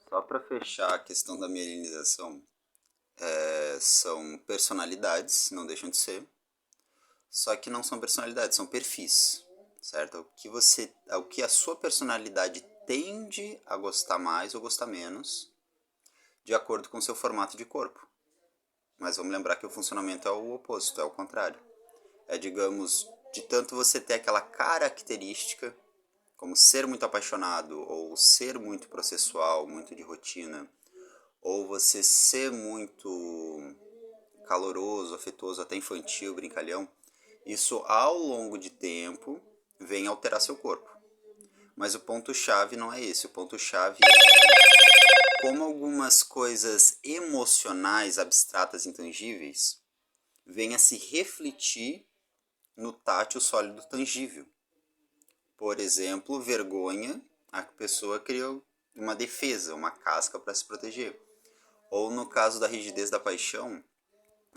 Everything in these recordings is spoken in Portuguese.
Só para fechar a questão da mielinização, são personalidades, não deixam de ser, só que não são personalidades, são perfis, certo? O que a sua personalidade tende a gostar mais ou gostar menos, de acordo com o seu formato de corpo. Mas vamos lembrar que o funcionamento é o oposto, é o contrário. É, digamos, de tanto você ter aquela característica, como ser muito apaixonado, ou ser muito processual, muito de rotina, ou você ser muito caloroso, afetuoso, até infantil, brincalhão, isso ao longo de tempo vem alterar seu corpo. Mas o ponto-chave não é esse. O ponto-chave é como algumas coisas emocionais, abstratas, intangíveis, vêm a se refletir no tátil sólido tangível. Por exemplo, vergonha, a pessoa cria uma defesa, uma casca para se proteger. Ou no caso da rigidez da paixão,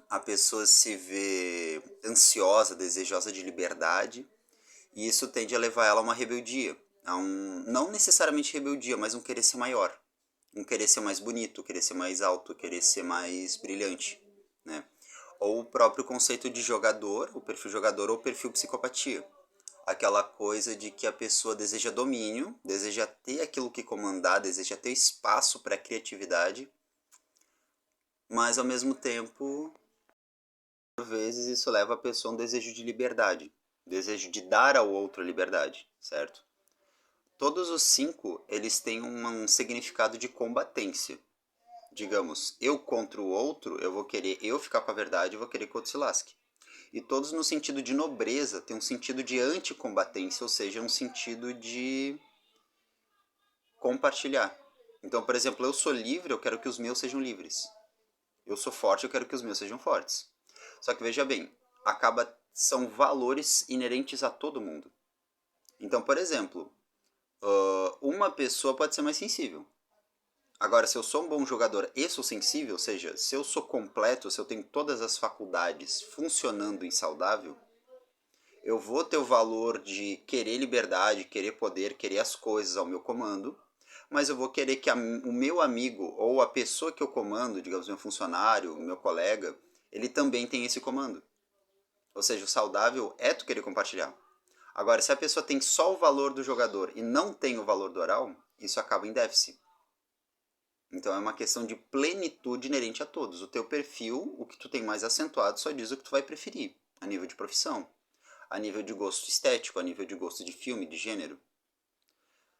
a pessoa se vê ansiosa, desejosa de liberdade, e isso tende a levar ela a uma rebeldia, não necessariamente rebeldia, mas um querer ser maior, um querer ser mais bonito, querer ser mais alto, querer ser mais brilhante, né? Ou o próprio conceito de jogador, o perfil jogador ou o perfil psicopatia. Aquela coisa de que a pessoa deseja domínio, deseja ter aquilo que comandar, deseja ter espaço para a criatividade, mas ao mesmo tempo, por vezes, isso leva a pessoa a um desejo de liberdade, desejo de dar ao outro a liberdade, certo? Todos os cinco, eles têm um significado de combatência. Digamos, eu contra o outro, eu vou querer eu ficar com a verdade, eu vou querer que o outro se lasque. E todos no sentido de nobreza, tem um sentido de anticombatência, ou seja, um sentido de compartilhar. Então, por exemplo, eu sou livre, eu quero que os meus sejam livres. Eu sou forte, eu quero que os meus sejam fortes. Só que veja bem, são valores inerentes a todo mundo. Então, por exemplo, uma pessoa pode ser mais sensível. Agora, se eu sou um bom jogador e sou sensível, ou seja, se eu sou completo, se eu tenho todas as faculdades funcionando em saudável, eu vou ter o valor de querer liberdade, querer poder, querer as coisas ao meu comando, mas eu vou querer que o meu amigo ou a pessoa que eu comando, digamos, meu funcionário, meu colega, ele também tem esse comando. Ou seja, o saudável é tu querer compartilhar. Agora, se a pessoa tem só o valor do jogador e não tem o valor do oral, isso acaba em déficit. Então é uma questão de plenitude inerente a todos. O teu perfil, o que tu tem mais acentuado, só diz o que tu vai preferir, a nível de profissão, a nível de gosto estético, a nível de gosto de filme, de gênero.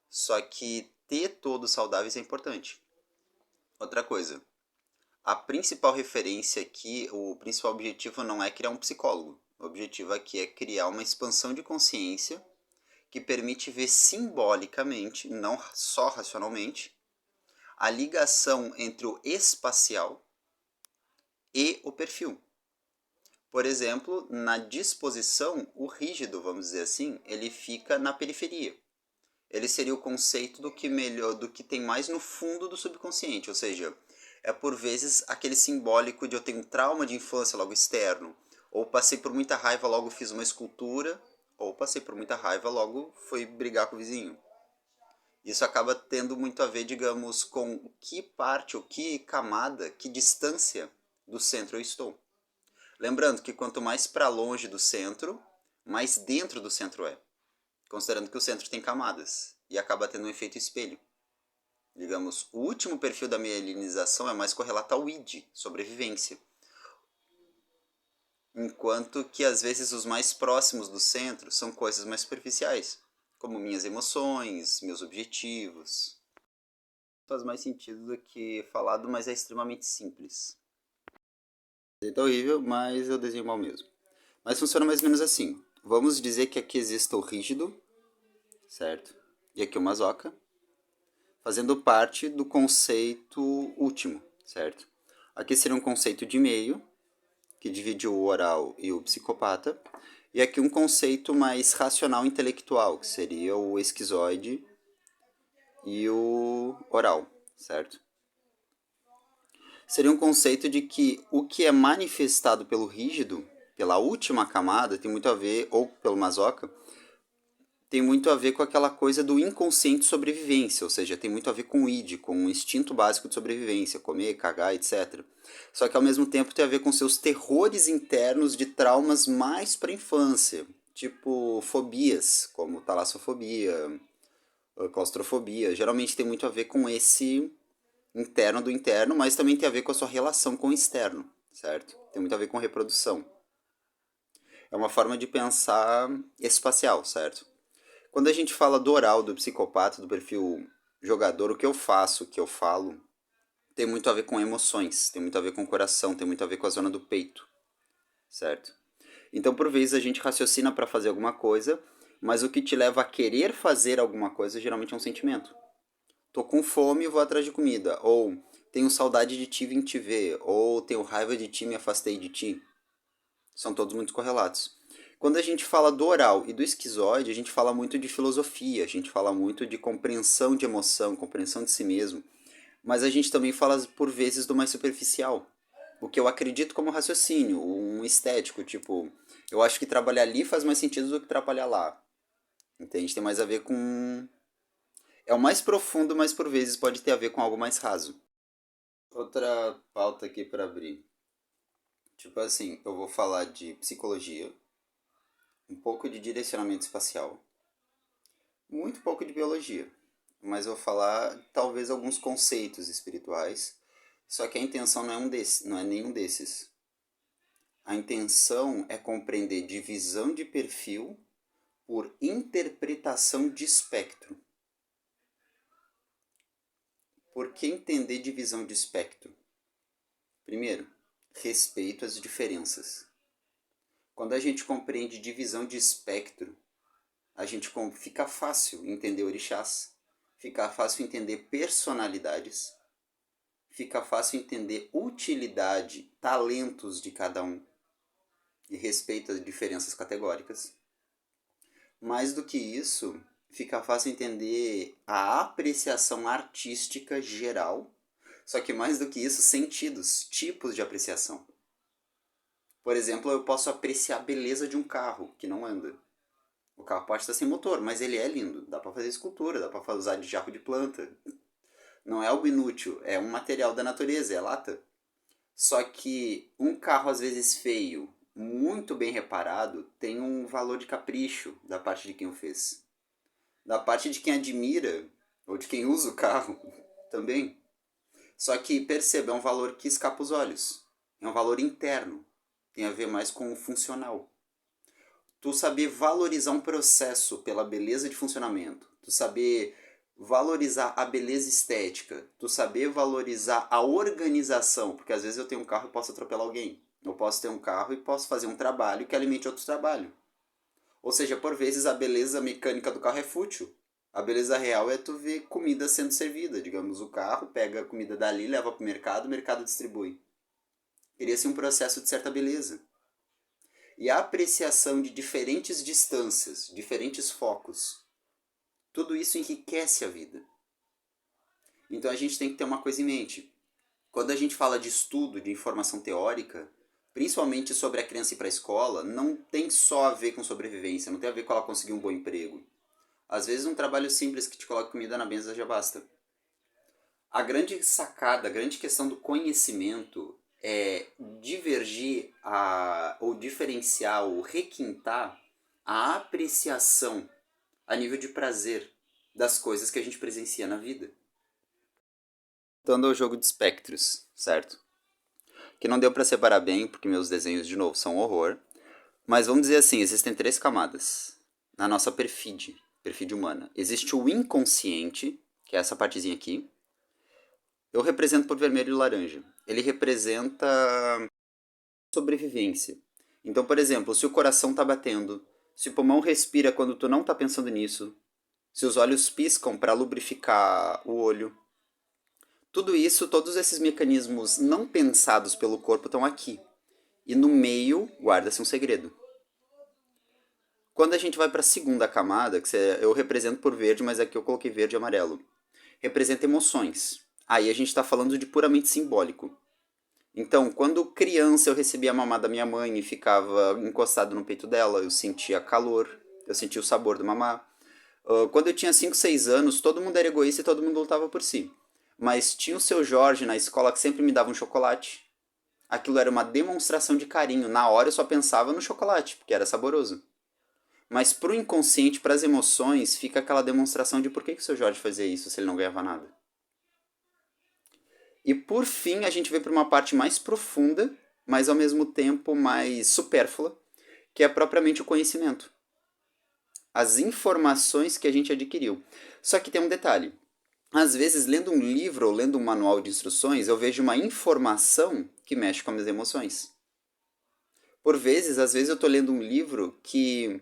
Só que ter todos saudáveis é importante. Outra coisa, a principal referência aqui, o principal objetivo não é criar um psicólogo. O objetivo aqui é criar uma expansão de consciência que permite ver simbolicamente, não só racionalmente, a ligação entre o espacial e o perfil. Por exemplo, na disposição, o rígido, vamos dizer assim, ele fica na periferia. Ele seria o conceito do que tem mais no fundo do subconsciente, ou seja, é por vezes aquele simbólico de eu tenho um trauma de infância logo externo, ou passei por muita raiva logo fiz uma escultura, ou passei por muita raiva logo fui brigar com o vizinho. Isso acaba tendo muito a ver, digamos, com que parte, ou que camada, que distância do centro eu estou. Lembrando que quanto mais para longe do centro, mais dentro do centro é. Considerando que o centro tem camadas e acaba tendo um efeito espelho. Digamos, o último perfil da mielinização é mais correlato ao id, sobrevivência. Enquanto que às vezes os mais próximos do centro são coisas mais superficiais, como minhas emoções, meus objetivos. Faz mais sentido do que falado, mas é extremamente simples. É horrível, mas eu desenho mal mesmo. Mas funciona mais ou menos assim. Vamos dizer que aqui exista o rígido, certo? E aqui o masoca, fazendo parte do conceito último, certo? Aqui seria um conceito de meio, que divide o oral e o psicopata, e aqui um conceito mais racional intelectual, que seria o esquizoide e o oral, certo? Seria um conceito de que o que é manifestado pelo rígido, pela última camada, tem muito a ver, ou pelo masoca, tem muito a ver com aquela coisa do inconsciente sobrevivência, ou seja, tem muito a ver com o id, com o instinto básico de sobrevivência, comer, cagar, etc. Só que ao mesmo tempo tem a ver com seus terrores internos de traumas mais para infância, tipo fobias, como talassofobia, claustrofobia. Geralmente tem muito a ver com esse interno do interno, mas também tem a ver com a sua relação com o externo, certo? Tem muito a ver com reprodução. É uma forma de pensar espacial, certo? Quando a gente fala do oral, do psicopata, do perfil jogador, o que eu faço, o que eu falo, tem muito a ver com emoções, tem muito a ver com o coração, tem muito a ver com a zona do peito, certo? Então, por vezes, a gente raciocina para fazer alguma coisa, mas o que te leva a querer fazer alguma coisa geralmente é um sentimento. Tô com fome e vou atrás de comida. Ou tenho saudade de ti, vim te ver. Ou tenho raiva de ti, me afastei de ti. São todos muito correlatos. Quando a gente fala do oral e do esquizoide, a gente fala muito de filosofia, a gente fala muito de compreensão de emoção, compreensão de si mesmo. Mas a gente também fala, por vezes, do mais superficial. O que eu acredito como raciocínio, um estético, tipo, eu acho que trabalhar ali faz mais sentido do que trabalhar lá. Entende? Tem mais a ver com. É o mais profundo, mas por vezes pode ter a ver com algo mais raso. Outra pauta aqui para abrir. Tipo assim, eu vou falar de psicologia, um pouco de direcionamento espacial, muito pouco de biologia, mas eu vou falar talvez alguns conceitos espirituais, só que a intenção não é não é nenhum desses. A intenção é compreender divisão de perfil por interpretação de espectro. Por que entender divisão de espectro? Primeiro, respeito às diferenças. Quando a gente compreende divisão de espectro, a gente fica fácil entender orixás, fica fácil entender personalidades, fica fácil entender utilidade, talentos de cada um e respeito às diferenças categóricas. Mais do que isso, fica fácil entender a apreciação artística geral, só que mais do que isso, sentidos, tipos de apreciação. Por exemplo, eu posso apreciar a beleza de um carro que não anda. O carro pode estar sem motor, mas ele é lindo. Dá para fazer escultura, dá para usar de jarro de planta. Não é algo inútil, é um material da natureza, é lata. Só que um carro às vezes feio, muito bem reparado, tem um valor de capricho da parte de quem o fez. Da parte de quem admira, ou de quem usa o carro, também. Só que perceba, é um valor que escapa os olhos. É um valor interno. Tem a ver mais com o funcional. Tu saber valorizar um processo pela beleza de funcionamento, tu saber valorizar a beleza estética, tu saber valorizar a organização, porque às vezes eu tenho um carro e posso atropelar alguém. Eu posso ter um carro e posso fazer um trabalho que alimente outro trabalho. Ou seja, por vezes a beleza mecânica do carro é fútil. A beleza real é tu ver comida sendo servida. Digamos, o carro pega a comida dali, leva para o mercado distribui. Cria-se um processo de certa beleza. E a apreciação de diferentes distâncias, diferentes focos, tudo isso enriquece a vida. Então a gente tem que ter uma coisa em mente. Quando a gente fala de estudo, de informação teórica, principalmente sobre a criança ir para a escola, não tem só a ver com sobrevivência, não tem a ver com ela conseguir um bom emprego. Às vezes um trabalho simples que te coloca comida na mesa já basta. A grande sacada, a grande questão do conhecimento é divergir ou diferenciar ou requintar a apreciação a nível de prazer das coisas que a gente presencia na vida. Voltando ao jogo de espectros, certo? Que não deu para separar bem, porque meus desenhos, de novo, são um horror. Mas vamos dizer assim, existem 3 camadas na nossa perfide humana. Existe o inconsciente, que é essa partezinha aqui. Eu represento por vermelho e laranja. Ele representa sobrevivência. Então, por exemplo, se o coração está batendo, se o pulmão respira quando tu não está pensando nisso, se os olhos piscam para lubrificar o olho, tudo isso, todos esses mecanismos não pensados pelo corpo estão aqui. E no meio guarda-se um segredo. Quando a gente vai para a segunda camada, eu represento por verde, mas aqui eu coloquei verde e amarelo, representa emoções. Aí a gente está falando de puramente simbólico. Então, quando criança eu recebia a mamá da minha mãe e ficava encostado no peito dela, eu sentia calor, eu sentia o sabor do mamá. Quando eu tinha 5, 6 anos, todo mundo era egoísta e todo mundo lutava por si. Mas tinha o seu Jorge na escola que sempre me dava um chocolate. Aquilo era uma demonstração de carinho. Na hora eu só pensava no chocolate, porque era saboroso. Mas pro inconsciente, pras emoções, fica aquela demonstração de por que o seu Jorge fazia isso se ele não ganhava nada. E por fim, a gente vê para uma parte mais profunda, mas ao mesmo tempo mais supérflua, que é propriamente o conhecimento. As informações que a gente adquiriu. Só que tem um detalhe. Às vezes, lendo um livro ou lendo um manual de instruções, eu vejo uma informação que mexe com as minhas emoções. Por vezes, às vezes eu estou lendo um livro que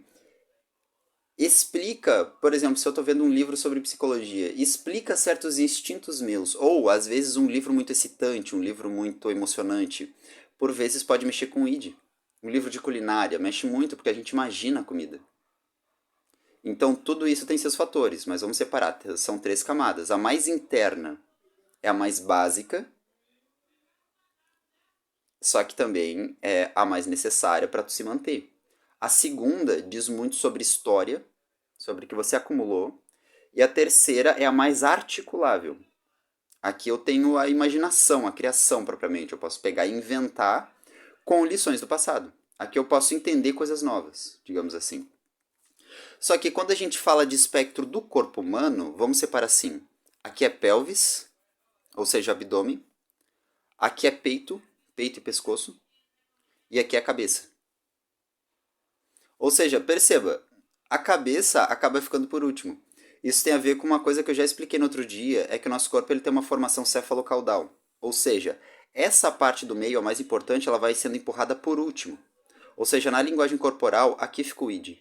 explica, por exemplo, se eu estou vendo um livro sobre psicologia, explica certos instintos meus, ou às vezes um livro muito excitante, um livro muito emocionante, por vezes pode mexer com o id. Um livro de culinária mexe muito porque a gente imagina a comida. Então tudo isso tem seus fatores, mas vamos separar, são 3 camadas. A mais interna é a mais básica, só que também é a mais necessária para tu se manter. A segunda diz muito sobre história, sobre o que você acumulou. E a terceira é a mais articulável. Aqui eu tenho a imaginação, a criação propriamente. Eu posso pegar e inventar com lições do passado. Aqui eu posso entender coisas novas, digamos assim. Só que quando a gente fala de espectro do corpo humano, vamos separar assim. Aqui é pelvis, ou seja, abdômen. Aqui é peito, peito e pescoço. E aqui é a cabeça. Ou seja, perceba, a cabeça acaba ficando por último. Isso tem a ver com uma coisa que eu já expliquei no outro dia, é que o nosso corpo ele tem uma formação cefalocaudal. Ou seja, essa parte do meio, a mais importante, ela vai sendo empurrada por último. Ou seja, na linguagem corporal, aqui fica o id.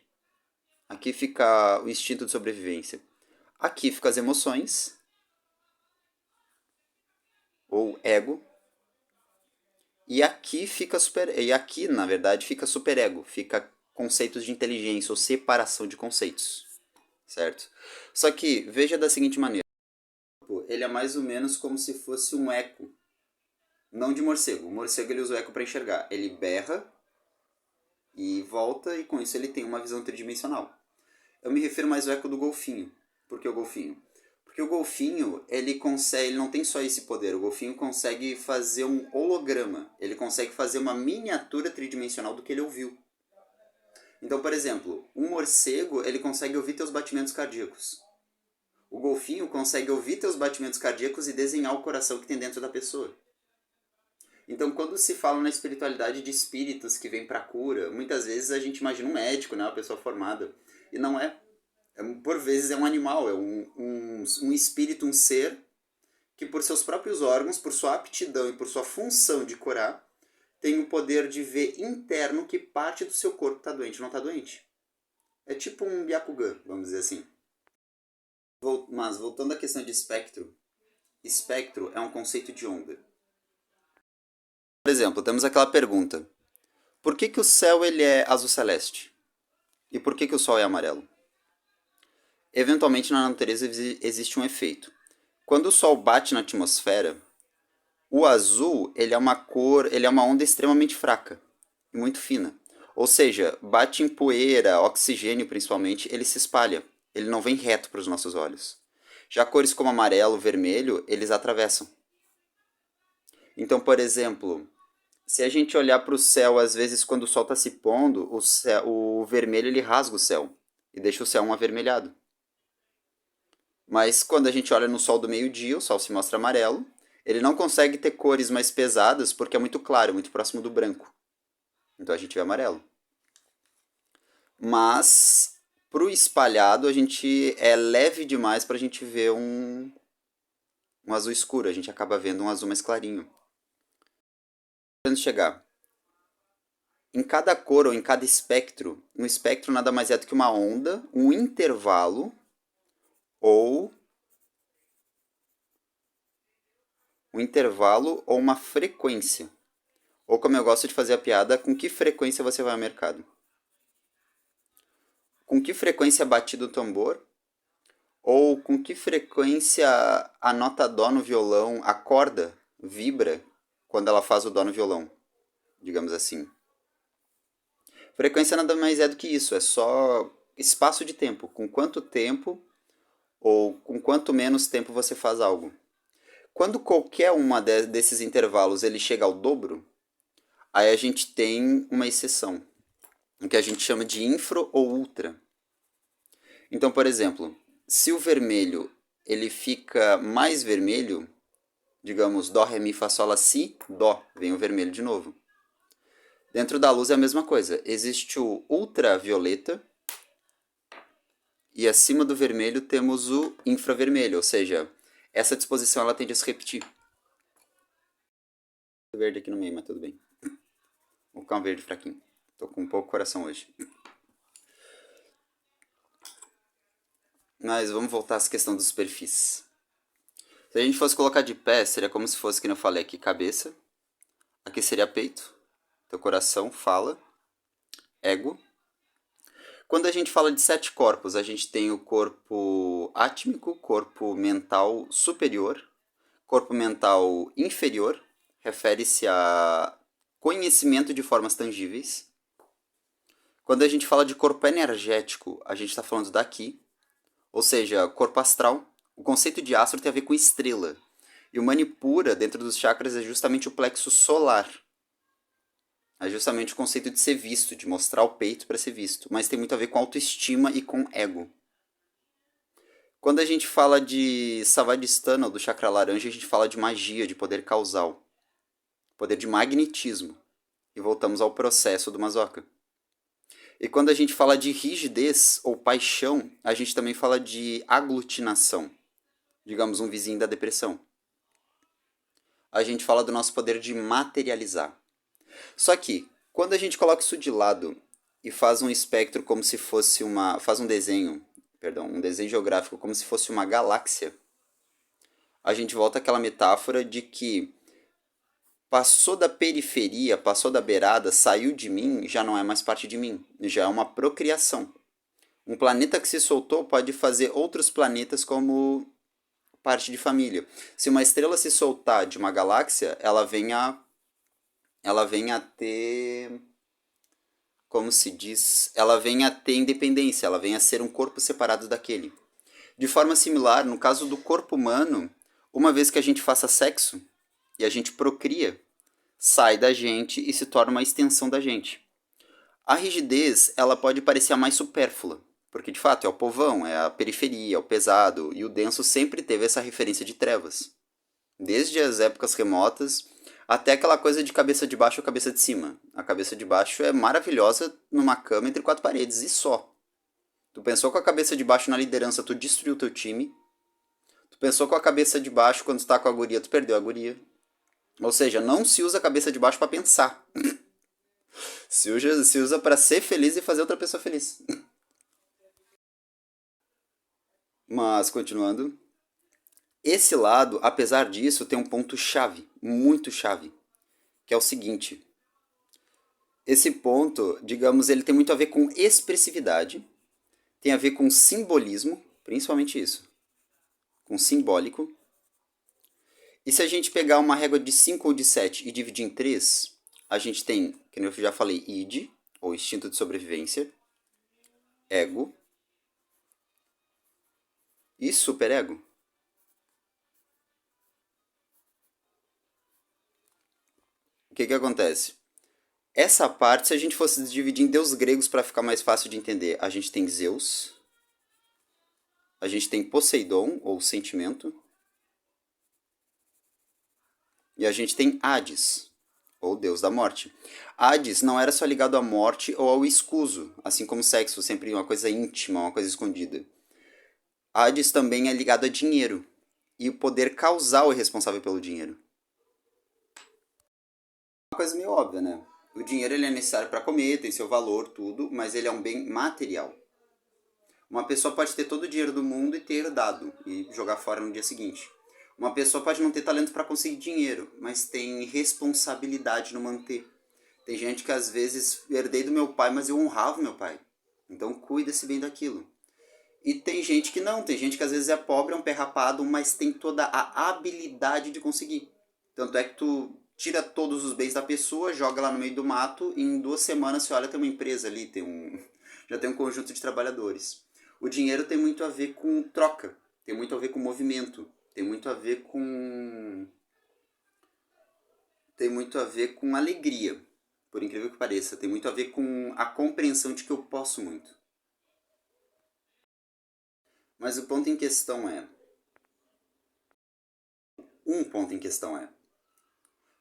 Aqui fica o instinto de sobrevivência. Aqui ficam as emoções, ou ego. E aqui, na verdade, fica superego, fica conceitos de inteligência ou separação de conceitos, certo? Só que veja da seguinte maneira, ele é mais ou menos como se fosse um eco, não de morcego. O morcego ele usa o eco para enxergar, ele berra e volta e com isso ele tem uma visão tridimensional. Eu me refiro mais ao eco do golfinho. Por que o golfinho? Porque o golfinho, ele não tem só esse poder, o golfinho consegue fazer um holograma, ele consegue fazer uma miniatura tridimensional do que ele ouviu. Então, por exemplo, um morcego, ele consegue ouvir teus batimentos cardíacos. O golfinho consegue ouvir teus batimentos cardíacos e desenhar o coração que tem dentro da pessoa. Então, quando se fala na espiritualidade de espíritos que vêm para cura, muitas vezes a gente imagina um médico, né, uma pessoa formada. E não é. Por vezes é um animal, é um espírito, um ser, que por seus próprios órgãos, por sua aptidão e por sua função de curar, tem o poder de ver interno que parte do seu corpo está doente ou não está doente. É tipo um Byakugan, vamos dizer assim. Mas voltando à questão de espectro, espectro é um conceito de onda. Por exemplo, temos aquela pergunta: por que o céu ele é azul celeste? E por que o sol é amarelo? Eventualmente na natureza existe um efeito. Quando o sol bate na atmosfera, o azul ele é uma cor, ele é uma onda extremamente fraca e muito fina. Ou seja, bate em poeira, oxigênio principalmente, ele se espalha. Ele não vem reto para os nossos olhos. Já cores como amarelo, vermelho, eles atravessam. Então, por exemplo, se a gente olhar para o céu, às vezes quando o sol está se pondo, o vermelho ele rasga o céu e deixa o céu um avermelhado. Mas quando a gente olha no sol do meio-dia, o sol se mostra amarelo. Ele não consegue ter cores mais pesadas porque é muito claro, muito próximo do branco. Então a gente vê amarelo. Mas pro espalhado a gente é leve demais pra gente ver um azul escuro. A gente acaba vendo um azul mais clarinho. Quando chegar em cada cor ou em cada espectro, um espectro nada mais é do que uma onda, um intervalo ou uma frequência. Ou como eu gosto de fazer a piada, com que frequência você vai ao mercado? Com que frequência é batido o tambor? Ou com que frequência a nota dó no violão, a corda, vibra quando ela faz o dó no violão, digamos assim. Frequência nada mais é do que isso, é só espaço de tempo, com quanto tempo ou com quanto menos tempo você faz algo. Quando qualquer uma desses intervalos ele chega ao dobro, aí a gente tem uma exceção, o que a gente chama de infra ou ultra. Então, por exemplo, se o vermelho ele fica mais vermelho, digamos dó, ré, mi, fá, sol, lá, si, dó, vem o vermelho de novo. Dentro da luz é a mesma coisa. Existe o ultravioleta e acima do vermelho temos o infravermelho, ou seja, essa disposição ela tende a se repetir. Verde aqui no meio, mas tudo bem. Vou colocar um verde fraquinho. Tô com um pouco coração hoje. Mas vamos voltar a essa questão dos perfis. Se a gente fosse colocar de pé, seria como se fosse, como eu falei aqui, cabeça. Aqui seria peito. Teu coração, fala. Ego. Quando a gente fala de 7 corpos, a gente tem o corpo átmico, corpo mental superior, corpo mental inferior, refere-se a conhecimento de formas tangíveis. Quando a gente fala de corpo energético, a gente está falando daqui, ou seja, corpo astral. O conceito de astro tem a ver com estrela. E o Manipura, dentro dos chakras, é justamente o plexo solar. É justamente o conceito de ser visto, de mostrar o peito para ser visto. Mas tem muito a ver com autoestima e com ego. Quando a gente fala de Savadhisthana, ou do chakra laranja, a gente fala de magia, de poder causal. Poder de magnetismo. E voltamos ao processo do Mazoka. E quando a gente fala de rigidez ou paixão, a gente também fala de aglutinação. Digamos, um vizinho da depressão. A gente fala do nosso poder de materializar. Só que, quando a gente coloca isso de lado e faz um espectro como se fosse faz um desenho geográfico como se fosse uma galáxia, a gente volta àquela metáfora de que passou da periferia, passou da beirada, saiu de mim, já não é mais parte de mim. Já é uma procriação. Um planeta que se soltou pode fazer outros planetas como parte de família. Se uma estrela se soltar de uma galáxia, ela vem a ter, como se diz, ela vem a ter independência, ela vem a ser um corpo separado daquele. De forma similar, no caso do corpo humano, uma vez que a gente faça sexo e a gente procria, sai da gente e se torna uma extensão da gente. A rigidez, ela pode parecer a mais supérflua, porque de fato é o povão, é a periferia, é o pesado, e o denso sempre teve essa referência de trevas. Desde as épocas remotas até aquela coisa de cabeça de baixo ou cabeça de cima. A cabeça de baixo é maravilhosa numa cama entre 4 paredes, e só. Tu pensou com a cabeça de baixo na liderança, tu destruiu teu time. Tu pensou com a cabeça de baixo quando tu tá com a guria, tu perdeu a guria. Ou seja, não se usa a cabeça de baixo para pensar. Se usa para ser feliz e fazer outra pessoa feliz. Mas, continuando. Esse lado, apesar disso, tem um ponto chave, muito chave, que é o seguinte. Esse ponto, digamos, ele tem muito a ver com expressividade, tem a ver com simbolismo, principalmente isso, com simbólico. E se a gente pegar uma régua de 5 ou de 7 e dividir em 3, a gente tem, como eu já falei, id, ou instinto de sobrevivência, ego e superego. O que acontece? Essa parte, se a gente fosse dividir em deuses gregos para ficar mais fácil de entender, a gente tem Zeus, a gente tem Poseidon, ou sentimento, e a gente tem Hades, ou deus da morte. Hades não era só ligado à morte ou ao escuso, assim como sexo, sempre uma coisa íntima, uma coisa escondida. Hades também é ligado a dinheiro, e o poder causal é responsável pelo dinheiro. Uma coisa meio óbvia, né? O dinheiro ele é necessário para comer, tem seu valor, tudo, mas ele é um bem material. Uma pessoa pode ter todo o dinheiro do mundo e ter herdado e jogar fora no dia seguinte. Uma pessoa pode não ter talento para conseguir dinheiro, mas tem responsabilidade no manter. Tem gente que às vezes herdei do meu pai, mas eu honrava meu pai. Então cuida-se bem daquilo. E tem gente que não, tem gente que às vezes é pobre, é um pé rapado, mas tem toda a habilidade de conseguir. Tanto é que tu tira todos os bens da pessoa, joga lá no meio do mato, e em 2 semanas você olha, tem uma empresa ali, tem um já tem um conjunto de trabalhadores. O dinheiro tem muito a ver com troca, tem muito a ver com movimento, tem muito a ver com alegria, por incrível que pareça, tem muito a ver com a compreensão de que eu posso muito. Mas o ponto em questão é,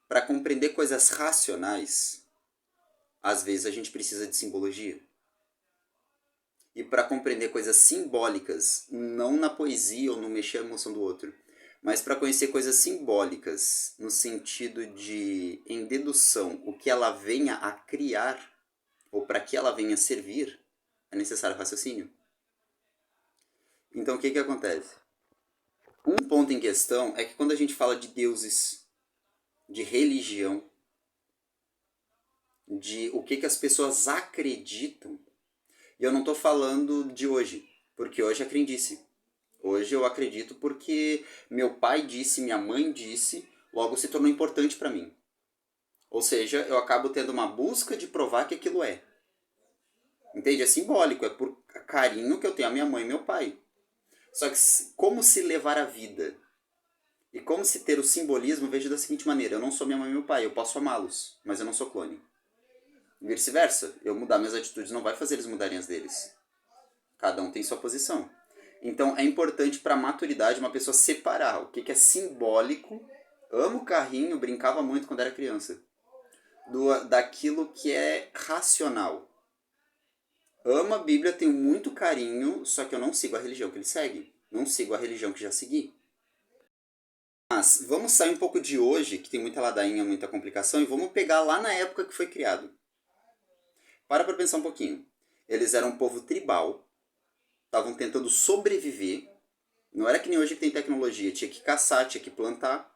para compreender coisas racionais, às vezes a gente precisa de simbologia. E para compreender coisas simbólicas, não na poesia ou no mexer a emoção do outro, mas para conhecer coisas simbólicas, no sentido de, em dedução, o que ela venha a criar, ou para que ela venha a servir, é necessário raciocínio. Então o que acontece? Um ponto em questão é que quando a gente fala de deuses, de religião, de o que as pessoas acreditam, e eu não estou falando de hoje, porque hoje é crendice. Hoje eu acredito porque meu pai disse, minha mãe disse, logo se tornou importante para mim. Ou seja, eu acabo tendo uma busca de provar que aquilo é. Entende? É simbólico, é por carinho que eu tenho a minha mãe e meu pai. Só que como se levar a vida? E como se ter o simbolismo, vejo da seguinte maneira, eu não sou minha mãe e meu pai, eu posso amá-los, mas eu não sou clone. E vice-versa, eu mudar minhas atitudes não vai fazer eles mudarem as deles. Cada um tem sua posição. Então é importante para a maturidade uma pessoa separar o que é simbólico, amo carrinho, brincava muito quando era criança, daquilo que é racional. Amo a Bíblia, tenho muito carinho, só que eu não sigo a religião que ele segue. Não sigo a religião que já segui. Mas vamos sair um pouco de hoje, que tem muita ladainha, muita complicação, e vamos pegar lá na época que foi criado. Para pensar um pouquinho. Eles eram um povo tribal, estavam tentando sobreviver. Não era que nem hoje que tem tecnologia, tinha que caçar, tinha que plantar.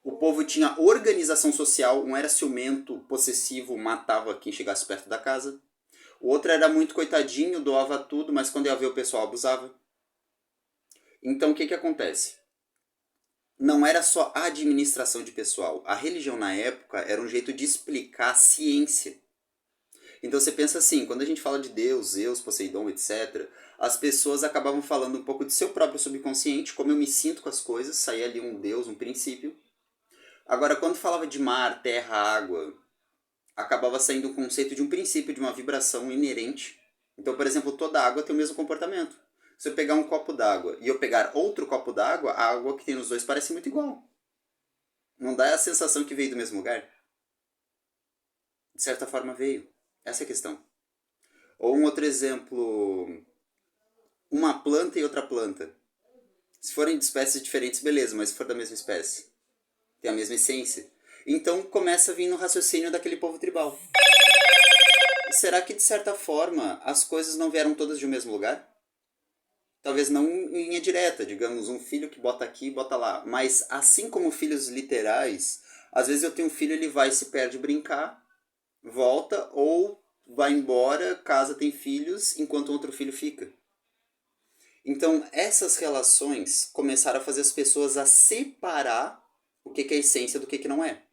O povo tinha organização social, um era ciumento, possessivo, matava quem chegasse perto da casa. O outro era muito coitadinho, doava tudo, mas quando ia ver o pessoal abusava. Então o que acontece? Não era só a administração de pessoal. A religião na época era um jeito de explicar a ciência. Então você pensa assim, quando a gente fala de Deus, Zeus, Poseidon, etc., as pessoas acabavam falando um pouco de seu próprio subconsciente, como eu me sinto com as coisas, saía ali um Deus, um princípio. Agora, quando falava de mar, terra, água, acabava saindo um conceito de um princípio, de uma vibração inerente. Então, por exemplo, toda água tem o mesmo comportamento. Se eu pegar um copo d'água e eu pegar outro copo d'água, a água que tem nos dois parece muito igual. Não dá a sensação que veio do mesmo lugar? De certa forma veio. Essa é a questão. Ou um outro exemplo, uma planta e outra planta. Se forem de espécies diferentes, beleza, mas se for da mesma espécie, tem a mesma essência. Então começa a vir no raciocínio daquele povo tribal. Será que de certa forma as coisas não vieram todas de um mesmo lugar? Talvez não em linha direta, digamos, um filho que bota aqui e bota lá. Mas assim como filhos literais, às vezes eu tenho um filho, ele vai, se perde brincar, volta, ou vai embora, casa, tem filhos, enquanto outro filho fica. Então, essas relações começaram a fazer as pessoas a separar o que é a essência do que não é.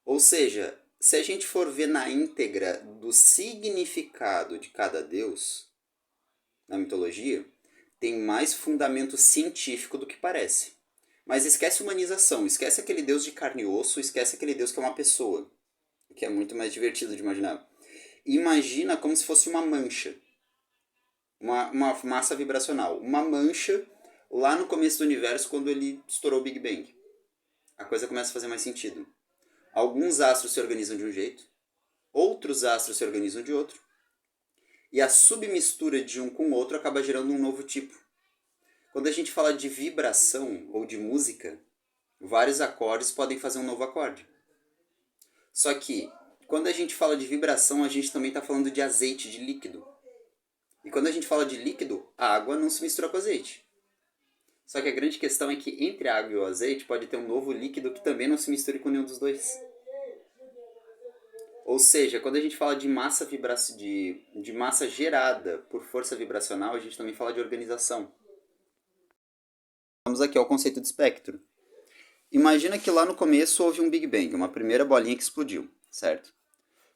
Ou seja, se a gente for ver na íntegra do significado de cada deus, na mitologia, tem mais fundamento científico do que parece. Mas esquece humanização, esquece aquele deus de carne e osso, esquece aquele deus que é uma pessoa, que é muito mais divertido de imaginar. Imagina como se fosse uma mancha, uma massa vibracional, uma mancha lá no começo do universo, quando ele estourou o Big Bang. A coisa começa a fazer mais sentido. Alguns astros se organizam de um jeito, outros astros se organizam de outro, e a submistura de um com o outro acaba gerando um novo tipo. Quando a gente fala de vibração ou de música, vários acordes podem fazer um novo acorde. Só que, quando a gente fala de vibração, a gente também está falando de azeite, de líquido. E quando a gente fala de líquido, a água não se mistura com azeite. Só que a grande questão é que entre a água e o azeite pode ter um novo líquido que também não se misture com nenhum dos dois. Ou seja, quando a gente fala de massa, de massa gerada por força vibracional, a gente também fala de organização. Vamos aqui ao conceito de espectro. Imagina que lá no começo houve um Big Bang, uma primeira bolinha que explodiu, certo?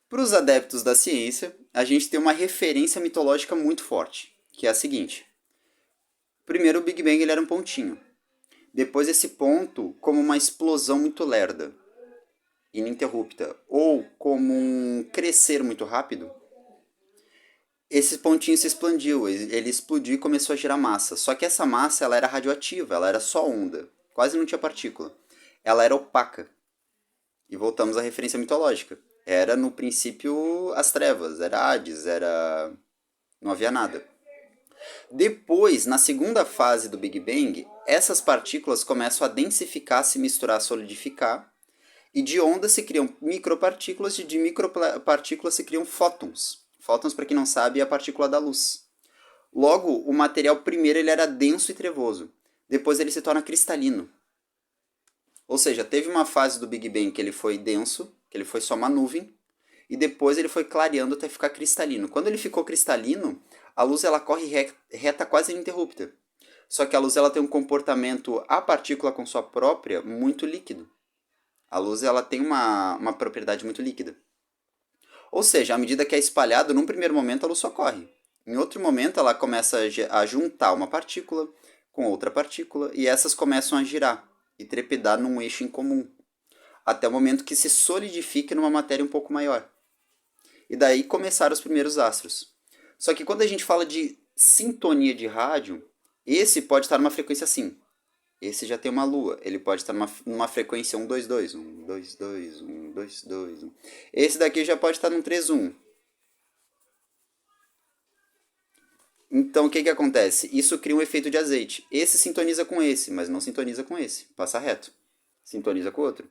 Para os adeptos da ciência, a gente tem uma referência mitológica muito forte, que é a seguinte. Primeiro, o Big Bang ele era um pontinho. Depois, esse ponto, como uma explosão muito lerda, ininterrupta, ou como um crescer muito rápido, esse pontinho se expandiu, ele explodiu e começou a gerar massa. Só que essa massa ela era radioativa, ela era só onda, quase não tinha partícula. Ela era opaca. E voltamos à referência mitológica. Era no princípio as trevas, era Hades, era não havia nada. Depois, na segunda fase do Big Bang, essas partículas começam a densificar, se misturar, solidificar, e de ondas se criam micropartículas, e de micropartículas se criam fótons. Fótons, para quem não sabe, é a partícula da luz. Logo, o material primeiro ele era denso e trevoso. Depois ele se torna cristalino. Ou seja, teve uma fase do Big Bang que ele foi denso, que ele foi só uma nuvem, e depois ele foi clareando até ficar cristalino. Quando ele ficou cristalino, a luz ela corre reta quase ininterrupta. Só que a luz ela tem um comportamento, a partícula com sua própria, muito líquido. A luz ela tem uma propriedade muito líquida. Ou seja, à medida que é espalhado, num primeiro momento a luz só corre. Em outro momento ela começa a juntar uma partícula com outra partícula e essas começam a girar e trepidar num eixo em comum, até o momento que se solidifique numa matéria um pouco maior. E daí começaram os primeiros astros. Só que quando a gente fala de sintonia de rádio, esse pode estar numa frequência assim. Esse já tem uma lua, ele pode estar numa frequência 122, 122, 122, 1. Esse daqui já pode estar num 31. Então o que que acontece? Isso cria um efeito de azeite. Esse sintoniza com esse, mas não sintoniza com esse. Passa reto. Sintoniza com o outro.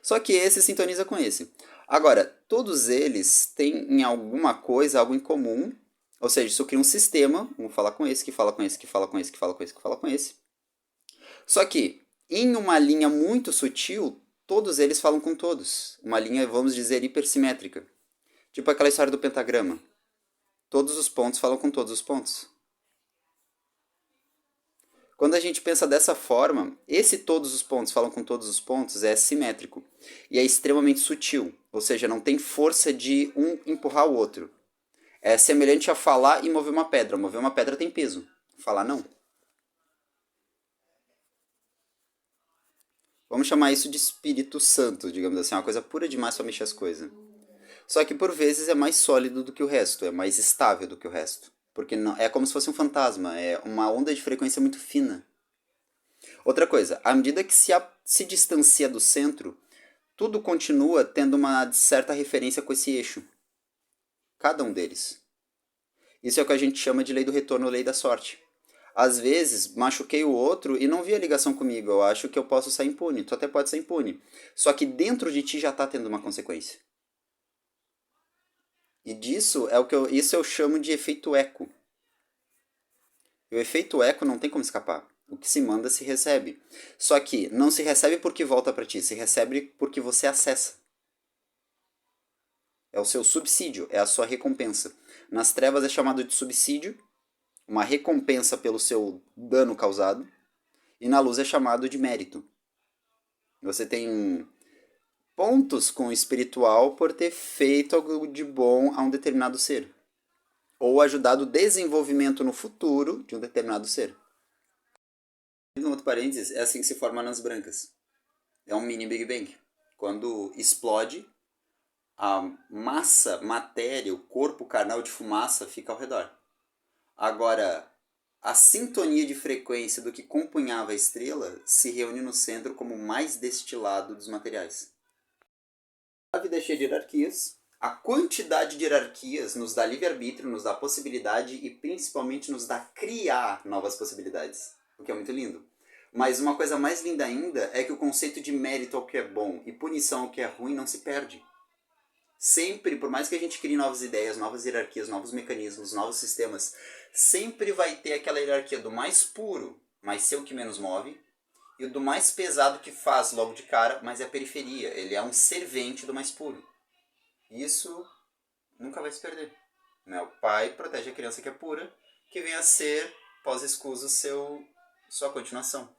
Só que esse sintoniza com esse. Agora, todos eles têm em alguma coisa algo em comum. Ou seja, isso cria um sistema. Um fala com esse, que fala com esse, que fala com esse, que fala com esse, que fala com esse. Só que, em uma linha muito sutil, todos eles falam com todos. Uma linha, vamos dizer, hipersimétrica. Tipo aquela história do pentagrama. Todos os pontos falam com todos os pontos. Quando a gente pensa dessa forma, esse todos os pontos falam com todos os pontos é simétrico e é extremamente sutil, ou seja, não tem força de um empurrar o outro. É semelhante a falar e mover uma pedra. Mover uma pedra tem peso, falar não. Vamos chamar isso de Espírito Santo, digamos assim, uma coisa pura demais para mexer as coisas. Só que por vezes é mais sólido do que o resto, é mais estável do que o resto. Porque não, é como se fosse um fantasma, é uma onda de frequência muito fina. Outra coisa, à medida que se distancia do centro, tudo continua tendo uma certa referência com esse eixo. Cada um deles. Isso é o que a gente chama de lei do retorno ou lei da sorte. Às vezes, machuquei o outro e não vi a ligação comigo. Eu acho que eu posso sair impune. Tu até pode sair impune. Só que dentro de ti já está tendo uma consequência. E disso é isso eu chamo de efeito eco. E o efeito eco não tem como escapar. O que se manda se recebe. Só que não se recebe porque volta para ti, se recebe porque você acessa. É o seu subsídio, é a sua recompensa. Nas trevas é chamado de subsídio, uma recompensa pelo seu dano causado, e na luz é chamado de mérito. Você tem pontos com o espiritual por ter feito algo de bom a um determinado ser, ou ajudado o desenvolvimento no futuro de um determinado ser. No outro parênteses, é assim que se forma anãs brancas. É um mini Big Bang. Quando explode, a massa, matéria, o corpo carnal de fumaça fica ao redor. Agora, a sintonia de frequência do que compunhava a estrela se reúne no centro como o mais destilado dos materiais. A vida é cheia de hierarquias. A quantidade de hierarquias nos dá livre-arbítrio, nos dá possibilidade e principalmente nos dá criar novas possibilidades. O que é muito lindo. Mas uma coisa mais linda ainda é que o conceito de mérito ao que é bom e punição ao que é ruim não se perde. Sempre, por mais que a gente crie novas ideias, novas hierarquias, novos mecanismos, novos sistemas, sempre vai ter aquela hierarquia do mais puro, mas ser o que menos move, e o do mais pesado que faz logo de cara, mas é a periferia. Ele é um servente do mais puro. Isso nunca vai se perder. Né? O pai protege a criança que é pura, que vem a ser, pós-escuso, sua continuação.